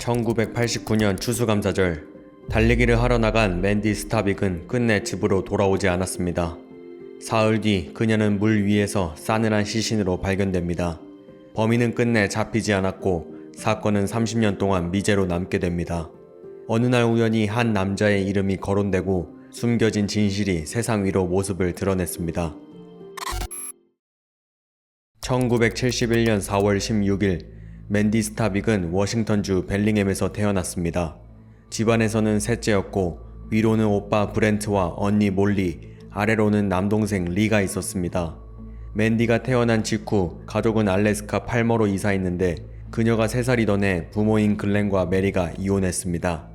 1989년 추수감사절, 달리기를 하러 나간 맨디 스타빅은 끝내 집으로 돌아오지 않았습니다. 사흘 뒤 그녀는 물 위에서 싸늘한 시신으로 발견됩니다. 범인은 끝내 잡히지 않았고 사건은 30년 동안 미제로 남게 됩니다. 어느 날 우연히 한 남자의 이름이 거론되고 숨겨진 진실이 세상 위로 모습을 드러냈습니다. 1971년 4월 16일 맨디 스타빅은 워싱턴주 벨링햄에서 태어났습니다. 집안에서는 셋째였고 위로는 오빠 브렌트와 언니 몰리, 아래로는 남동생 리가 있었습니다. 맨디가 태어난 직후 가족은 알래스카 팔머로 이사했는데 그녀가 3살이던 해 부모인 글렌과 메리가 이혼했습니다.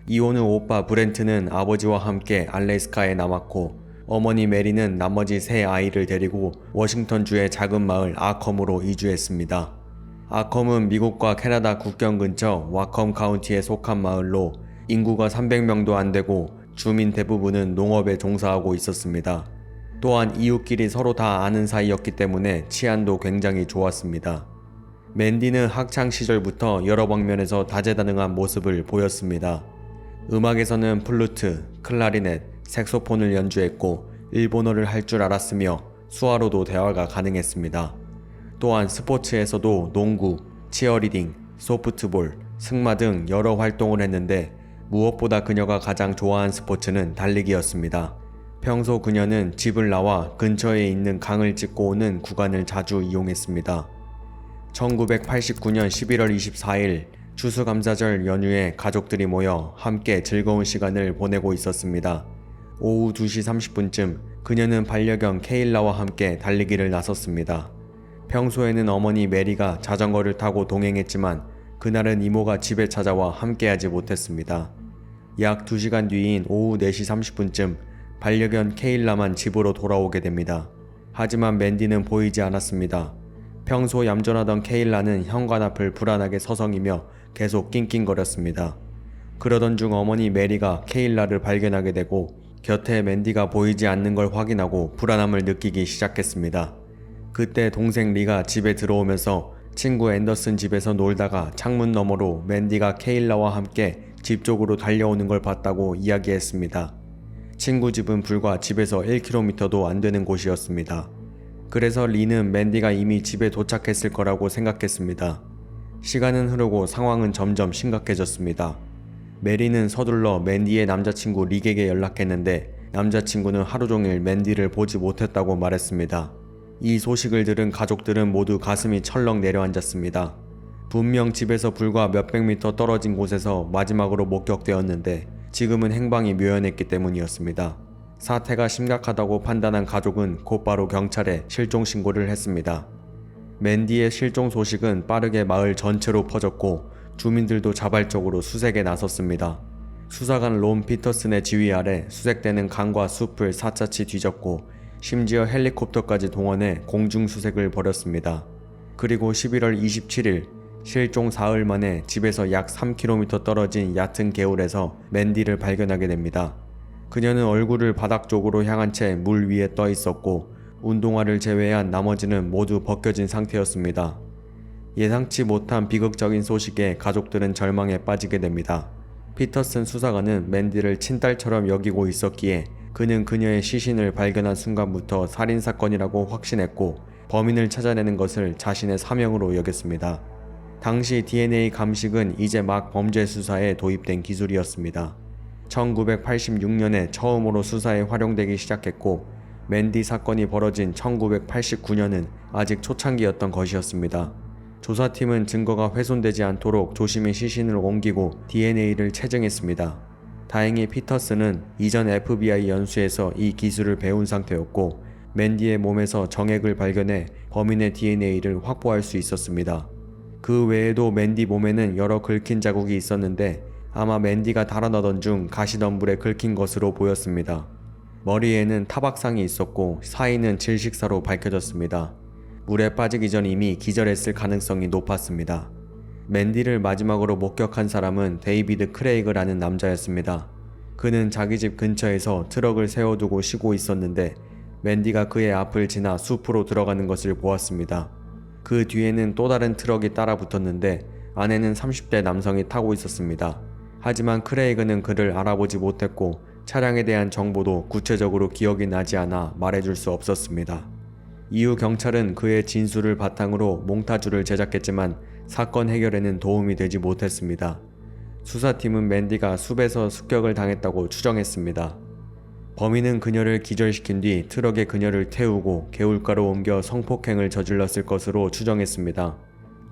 이혼 후 오빠 브렌트는 아버지와 함께 알래스카에 남았고 어머니 메리는 나머지 3아이를 데리고 워싱턴주의 작은 마을 아컴으로 이주했습니다. 아컴은 미국과 캐나다 국경 근처 와컴 카운티에 속한 마을로 인구가 300명도 안 되고 주민 대부분은 농업에 종사하고 있었습니다. 또한 이웃끼리 서로 다 아는 사이였기 때문에 치안도 굉장히 좋았습니다. 맨디는 학창 시절부터 여러 방면에서 다재다능한 모습을 보였습니다. 음악에서는 플루트, 클라리넷, 색소폰을 연주했고 일본어를 할 줄 알았으며 수화로도 대화가 가능했습니다. 또한 스포츠에서도 농구, 치어리딩, 소프트볼, 승마 등 여러 활동을 했는데 무엇보다 그녀가 가장 좋아한 스포츠는 달리기였습니다. 평소 그녀는 집을 나와 근처에 있는 강을 찍고 오는 구간을 자주 이용했습니다. 1989년 11월 24일 추수감사절 연휴에 가족들이 모여 함께 즐거운 시간을 보내고 있었습니다. 오후 2시 30분쯤 그녀는 반려견 케일라와 함께 달리기를 나섰습니다. 평소에는 어머니 메리가 자전거를 타고 동행했지만 그날은 이모가 집에 찾아와 함께하지 못했습니다. 약 2시간 뒤인 오후 4시 30분쯤 반려견 케일라만 집으로 돌아오게 됩니다. 하지만 맨디는 보이지 않았습니다. 평소 얌전하던 케일라는 현관 앞을 불안하게 서성이며 계속 낑낑거렸습니다. 그러던 중 어머니 메리가 케일라를 발견하게 되고 곁에 맨디가 보이지 않는 걸 확인하고 불안함을 느끼기 시작했습니다. 그때 동생 리가 집에 들어오면서 친구 앤더슨 집에서 놀다가 창문 너머로 맨디가 케일라와 함께 집 쪽으로 달려오는 걸 봤다고 이야기했습니다. 친구 집은 불과 집에서 1km도 안 되는 곳이었습니다. 그래서 리는 맨디가 이미 집에 도착했을 거라고 생각했습니다. 시간은 흐르고 상황은 점점 심각해졌습니다. 메리는 서둘러 맨디의 남자친구 릭에게 연락했는데 남자친구는 하루 종일 맨디를 보지 못했다고 말했습니다. 이 소식을 들은 가족들은 모두 가슴이 철렁 내려앉았습니다. 분명 집에서 불과 몇백 미터 떨어진 곳에서 마지막으로 목격되었는데 지금은 행방이 묘연했기 때문이었습니다. 사태가 심각하다고 판단한 가족은 곧바로 경찰에 실종 신고를 했습니다. 맨디의 실종 소식은 빠르게 마을 전체로 퍼졌고 주민들도 자발적으로 수색에 나섰습니다. 수사관 롬 피터슨의 지휘 아래 수색대는 강과 숲을 샅샅이 뒤졌고 심지어 헬리콥터까지 동원해 공중수색을 벌였습니다. 그리고 11월 27일 실종 사흘 만에 집에서 약 3km 떨어진 얕은 개울에서 맨디를 발견하게 됩니다. 그녀는 얼굴을 바닥 쪽으로 향한 채 물 위에 떠 있었고 운동화를 제외한 나머지는 모두 벗겨진 상태였습니다. 예상치 못한 비극적인 소식에 가족들은 절망에 빠지게 됩니다. 피터슨 수사관은 맨디를 친딸처럼 여기고 있었기에 그는 그녀의 시신을 발견한 순간부터 살인사건이라고 확신했고 범인을 찾아내는 것을 자신의 사명으로 여겼습니다. 당시 DNA 감식은 이제 막 범죄 수사에 도입된 기술이었습니다. 1986년에 처음으로 수사에 활용되기 시작했고 맨디 사건이 벌어진 1989년은 아직 초창기였던 것이었습니다. 조사팀은 증거가 훼손되지 않도록 조심히 시신을 옮기고 DNA를 채증했습니다. 다행히 피터슨은 이전 FBI 연수에서 이 기술을 배운 상태였고 맨디의 몸에서 정액을 발견해 범인의 DNA를 확보할 수 있었습니다. 그 외에도 맨디 몸에는 여러 긁힌 자국이 있었는데 아마 맨디가 달아나던 중 가시덤불에 긁힌 것으로 보였습니다. 머리에는 타박상이 있었고 사인은 질식사로 밝혀졌습니다. 물에 빠지기 전 이미 기절했을 가능성이 높았습니다. 맨디를 마지막으로 목격한 사람은 데이비드 크레이그라는 남자였습니다. 그는 자기 집 근처에서 트럭을 세워두고 쉬고 있었는데 맨디가 그의 앞을 지나 숲으로 들어가는 것을 보았습니다. 그 뒤에는 또 다른 트럭이 따라 붙었는데 안에는 30대 남성이 타고 있었습니다. 하지만 크레이그는 그를 알아보지 못했고 차량에 대한 정보도 구체적으로 기억이 나지 않아 말해줄 수 없었습니다. 이후 경찰은 그의 진술을 바탕으로 몽타주를 제작했지만 사건 해결에는 도움이 되지 못했습니다. 수사팀은 맨디가 숲에서 습격을 당했다고 추정했습니다. 범인은 그녀를 기절시킨 뒤 트럭에 그녀를 태우고 개울가로 옮겨 성폭행을 저질렀을 것으로 추정했습니다.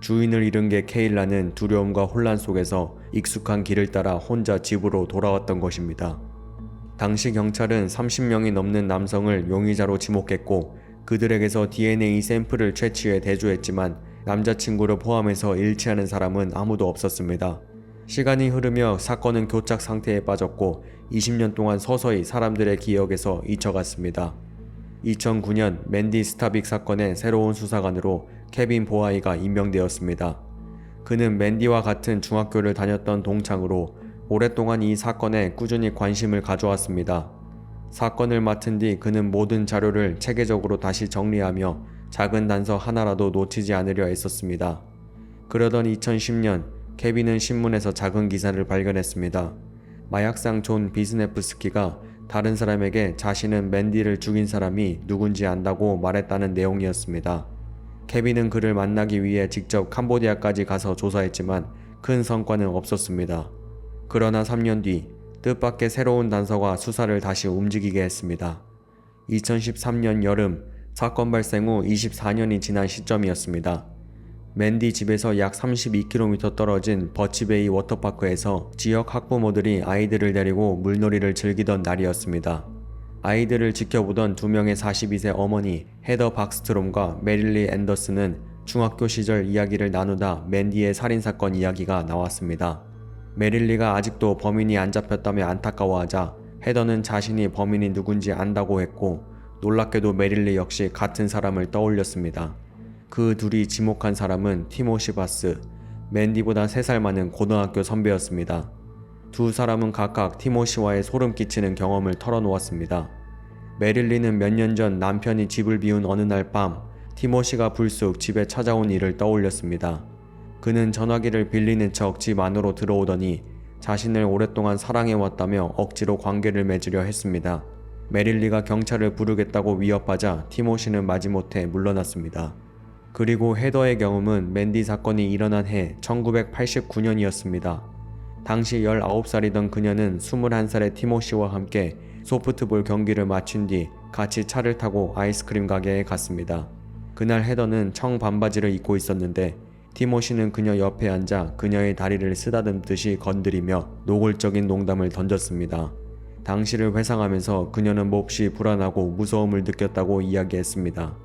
주인을 잃은 게 케일라는 두려움과 혼란 속에서 익숙한 길을 따라 혼자 집으로 돌아왔던 것입니다. 당시 경찰은 30명이 넘는 남성을 용의자로 지목했고 그들에게서 DNA 샘플을 채취해 대조했지만 남자친구를 포함해서 일치하는 사람은 아무도 없었습니다. 시간이 흐르며 사건은 교착 상태에 빠졌고 20년 동안 서서히 사람들의 기억에서 잊혀갔습니다. 2009년 맨디 스타빅 사건의 새로운 수사관으로 케빈 보아이가 임명되었습니다. 그는 맨디와 같은 중학교를 다녔던 동창으로 오랫동안 이 사건에 꾸준히 관심을 가져왔습니다. 사건을 맡은 뒤 그는 모든 자료를 체계적으로 다시 정리하며 작은 단서 하나라도 놓치지 않으려 애썼습니다. 그러던 2010년 케빈은 신문에서 작은 기사를 발견했습니다. 마약상 존 비스네프스키가 다른 사람에게 자신은 맨디를 죽인 사람이 누군지 안다고 말했다는 내용이었습니다. 케빈은 그를 만나기 위해 직접 캄보디아까지 가서 조사했지만 큰 성과는 없었습니다. 그러나 3년 뒤 뜻밖의 새로운 단서가 수사를 다시 움직이게 했습니다. 2013년 여름 사건 발생 후 24년이 지난 시점이었습니다. 맨디 집에서 약 32km 떨어진 버치베이 워터파크에서 지역 학부모들이 아이들을 데리고 물놀이를 즐기던 날이었습니다. 아이들을 지켜보던 두 명의 42세 어머니 헤더 박스트롬과 메릴리 앤더슨은 중학교 시절 이야기를 나누다 맨디의 살인사건 이야기가 나왔습니다. 메릴리가 아직도 범인이 안 잡혔다며 안타까워하자 헤더는 자신이 범인이 누군지 안다고 했고 놀랍게도 메릴리 역시 같은 사람을 떠올렸습니다. 그 둘이 지목한 사람은 티모시 바스, 맨디보다 3살 많은 고등학교 선배였습니다. 두 사람은 각각 티모시와의 소름 끼치는 경험을 털어놓았습니다. 메릴리는 몇 년 전 남편이 집을 비운 어느 날 밤 티모시가 불쑥 집에 찾아온 일을 떠올렸습니다. 그는 전화기를 빌리는 척 집 안으로 들어오더니 자신을 오랫동안 사랑해왔다며 억지로 관계를 맺으려 했습니다. 메릴리가 경찰을 부르겠다고 위협하자 티모시는 마지못해 물러났습니다. 그리고 헤더의 경험은 맨디 사건이 일어난 해 1989년이었습니다. 당시 19살이던 그녀는 21살의 티모시와 함께 소프트볼 경기를 마친 뒤 같이 차를 타고 아이스크림 가게에 갔습니다. 그날 헤더는 청 반바지를 입고 있었는데 티모시는 그녀 옆에 앉아 그녀의 다리를 쓰다듬듯이 건드리며 노골적인 농담을 던졌습니다. 당시를 회상하면서 그녀는 몹시 불안하고 무서움을 느꼈다고 이야기했습니다.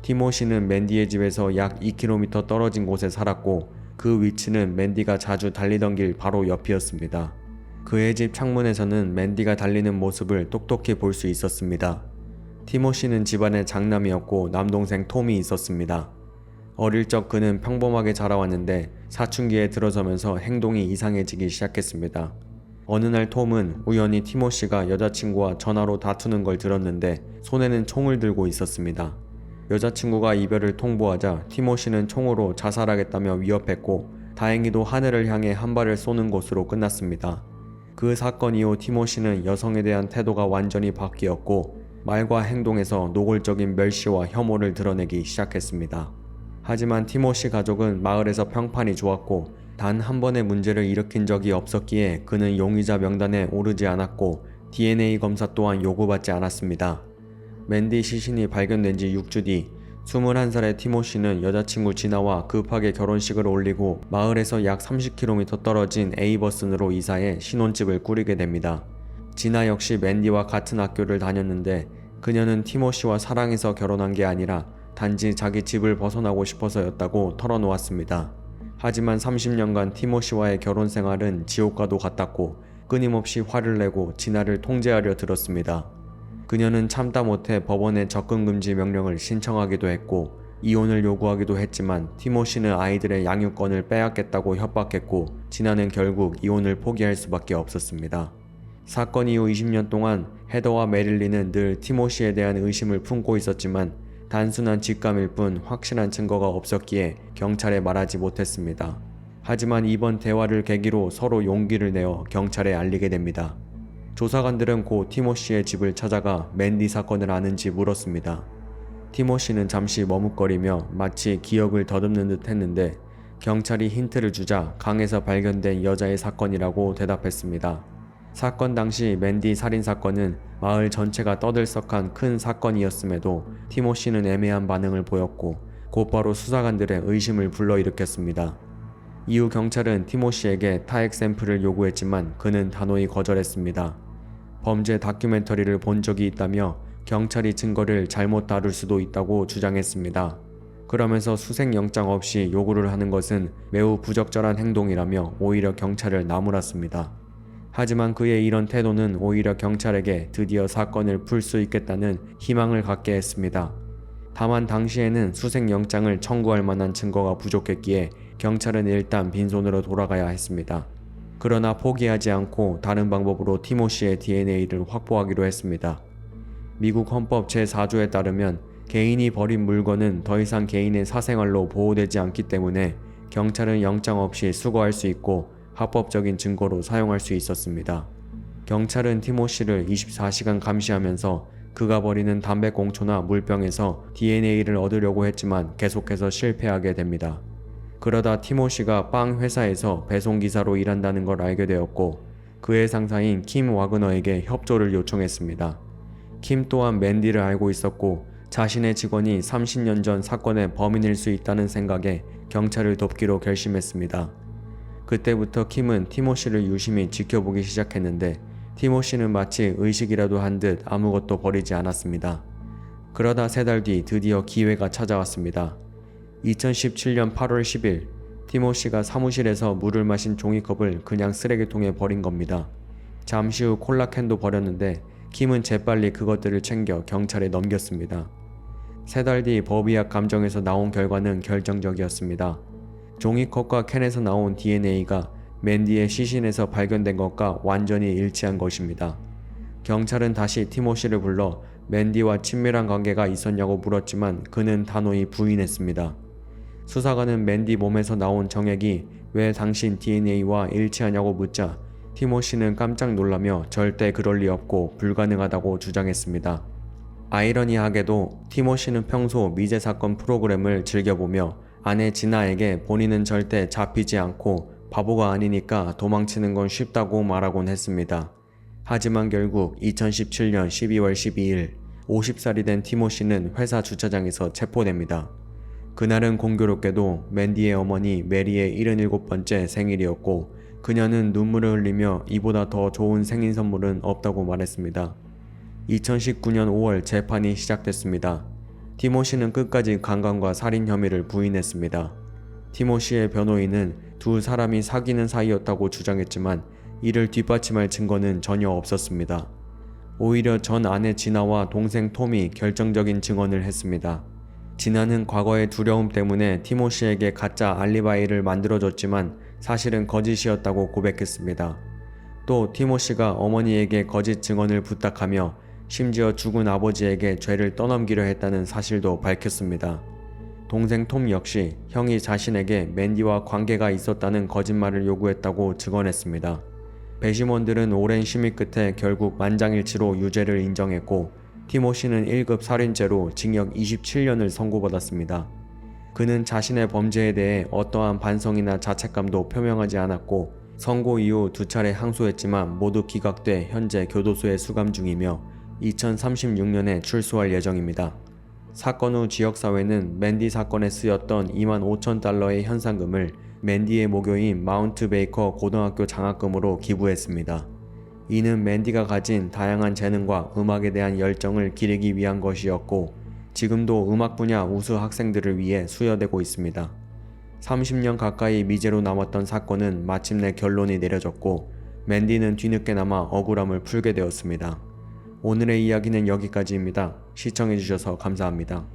티모시는 맨디의 집에서 약 2km 떨어진 곳에 살았고 그 위치는 맨디가 자주 달리던 길 바로 옆이었습니다. 그의 집 창문에서는 맨디가 달리는 모습을 똑똑히 볼 수 있었습니다. 티모시는 집안의 장남이었고 남동생 톰이 있었습니다. 어릴 적 그는 평범하게 자라왔는데 사춘기에 들어서면서 행동이 이상해지기 시작했습니다. 어느 날 톰은 우연히 티모시가 여자친구와 전화로 다투는 걸 들었는데 손에는 총을 들고 있었습니다. 여자친구가 이별을 통보하자 티모시는 총으로 자살하겠다며 위협했고 다행히도 하늘을 향해 한 발을 쏘는 것으로 끝났습니다. 그 사건 이후 티모시는 여성에 대한 태도가 완전히 바뀌었고 말과 행동에서 노골적인 멸시와 혐오를 드러내기 시작했습니다. 하지만 티모시 가족은 마을에서 평판이 좋았고 단 한 번의 문제를 일으킨 적이 없었기에 그는 용의자 명단에 오르지 않았고 DNA 검사 또한 요구받지 않았습니다. 맨디 시신이 발견된 지 6주 뒤 21살의 티모시는 여자친구 지나와 급하게 결혼식을 올리고 마을에서 약 30km 떨어진 에이버슨으로 이사해 신혼집을 꾸리게 됩니다. 지나 역시 맨디와 같은 학교를 다녔는데 그녀는 티모시와 사랑해서 결혼한 게 아니라 단지 자기 집을 벗어나고 싶어서였다고 털어놓았습니다. 하지만 30년간 티모시와의 결혼 생활은 지옥과도 같았고 끊임없이 화를 내고 진아를 통제하려 들었습니다. 그녀는 참다 못해 법원에 접근금지 명령을 신청하기도 했고 이혼을 요구하기도 했지만 티모시는 아이들의 양육권을 빼앗겠다고 협박했고 진아는 결국 이혼을 포기할 수밖에 없었습니다. 사건 이후 20년 동안 헤더와 메릴리는 늘 티모시에 대한 의심을 품고 있었지만 단순한 직감일 뿐 확실한 증거가 없었기에 경찰에 말하지 못했습니다. 하지만 이번 대화를 계기로 서로 용기를 내어 경찰에 알리게 됩니다. 조사관들은 고 티모시의 집을 찾아가 맨디 사건을 아는지 물었습니다. 티모시는 잠시 머뭇거리며 마치 기억을 더듬는 듯 했는데 경찰이 힌트를 주자 강에서 발견된 여자의 사건이라고 대답했습니다. 사건 당시 맨디 살인사건은 마을 전체가 떠들썩한 큰 사건이었음에도 티모시는 애매한 반응을 보였고 곧바로 수사관들의 의심을 불러일으켰습니다. 이후 경찰은 티모시에게 타액 샘플을 요구했지만 그는 단호히 거절했습니다. 범죄 다큐멘터리를 본 적이 있다며 경찰이 증거를 잘못 다룰 수도 있다고 주장했습니다. 그러면서 수색영장 없이 요구를 하는 것은 매우 부적절한 행동이라며 오히려 경찰을 나무랐습니다. 하지만 그의 이런 태도는 오히려 경찰에게 드디어 사건을 풀 수 있겠다는 희망을 갖게 했습니다. 다만 당시에는 수색영장을 청구할 만한 증거가 부족했기에 경찰은 일단 빈손으로 돌아가야 했습니다. 그러나 포기하지 않고 다른 방법으로 티모시의 DNA를 확보하기로 했습니다. 미국 헌법 제4조에 따르면 개인이 버린 물건은 더 이상 개인의 사생활로 보호되지 않기 때문에 경찰은 영장 없이 수거할 수 있고 합법적인 증거로 사용할 수 있었습니다. 경찰은 티모시를 24시간 감시하면서 그가 버리는 담배꽁초나 물병에서 DNA를 얻으려고 했지만 계속해서 실패하게 됩니다. 그러다 티모시가 빵 회사에서 배송기사로 일한다는 걸 알게 되었고 그의 상사인 킴 와그너에게 협조를 요청했습니다. 킴 또한 맨디를 알고 있었고 자신의 직원이 30년 전 사건의 범인일 수 있다는 생각에 경찰을 돕기로 결심했습니다. 그때부터 킴은 티모시를 유심히 지켜보기 시작했는데 티모시는 마치 의식이라도 한 듯 아무것도 버리지 않았습니다. 그러다 3달 뒤 드디어 기회가 찾아왔습니다. 2017년 8월 10일 티모시가 사무실에서 물을 마신 종이컵을 그냥 쓰레기통에 버린 겁니다. 잠시 후 콜라캔도 버렸는데 킴은 재빨리 그것들을 챙겨 경찰에 넘겼습니다. 3달 뒤 법의학 감정에서 나온 결과는 결정적이었습니다. 종이컵과 캔에서 나온 DNA가 맨디의 시신에서 발견된 것과 완전히 일치한 것입니다. 경찰은 다시 티모시를 불러 맨디와 친밀한 관계가 있었냐고 물었지만 그는 단호히 부인했습니다. 수사관은 맨디 몸에서 나온 정액이 왜 당신 DNA와 일치하냐고 묻자 티모시는 깜짝 놀라며 절대 그럴 리 없고 불가능하다고 주장했습니다. 아이러니하게도 티모시는 평소 미제 사건 프로그램을 즐겨보며 아내 지나에게 본인은 절대 잡히지 않고 바보가 아니니까 도망치는 건 쉽다고 말하곤 했습니다. 하지만 결국 2017년 12월 12일 50살이 된 티모시는 회사 주차장에서 체포됩니다. 그날은 공교롭게도 맨디의 어머니 메리의 77번째 생일이었고 그녀는 눈물을 흘리며 이보다 더 좋은 생일 선물은 없다고 말했습니다. 2019년 5월 재판이 시작됐습니다. 티모시는 끝까지 강간과 살인 혐의를 부인했습니다. 티모시의 변호인은 두 사람이 사귀는 사이였다고 주장했지만 이를 뒷받침할 증거는 전혀 없었습니다. 오히려 전 아내 지나와 동생 톰이 결정적인 증언을 했습니다. 지나는 과거의 두려움 때문에 티모시에게 가짜 알리바이를 만들어줬지만 사실은 거짓이었다고 고백했습니다. 또 티모시가 어머니에게 거짓 증언을 부탁하며 심지어 죽은 아버지에게 죄를 떠넘기려 했다는 사실도 밝혔습니다. 동생 톰 역시 형이 자신에게 맨디와 관계가 있었다는 거짓말을 요구했다고 증언했습니다. 배심원들은 오랜 심의 끝에 결국 만장일치로 유죄를 인정했고 티모시는 1급 살인죄로 징역 27년을 선고받았습니다. 그는 자신의 범죄에 대해 어떠한 반성이나 자책감도 표명하지 않았고 선고 이후 2차례 항소했지만 모두 기각돼 현재 교도소에 수감 중이며 2036년에 출소할 예정입니다. 사건 후 지역사회는 맨디 사건에 쓰였던 25,000달러의 현상금을 맨디의 모교인 마운트 베이커 고등학교 장학금으로 기부했습니다. 이는 맨디가 가진 다양한 재능과 음악에 대한 열정을 기리기 위한 것이었고 지금도 음악 분야 우수 학생들을 위해 수여되고 있습니다. 30년 가까이 미제로 남았던 사건은 마침내 결론이 내려졌고 맨디는 뒤늦게나마 억울함을 풀게 되었습니다. 오늘의 이야기는 여기까지입니다. 시청해주셔서 감사합니다.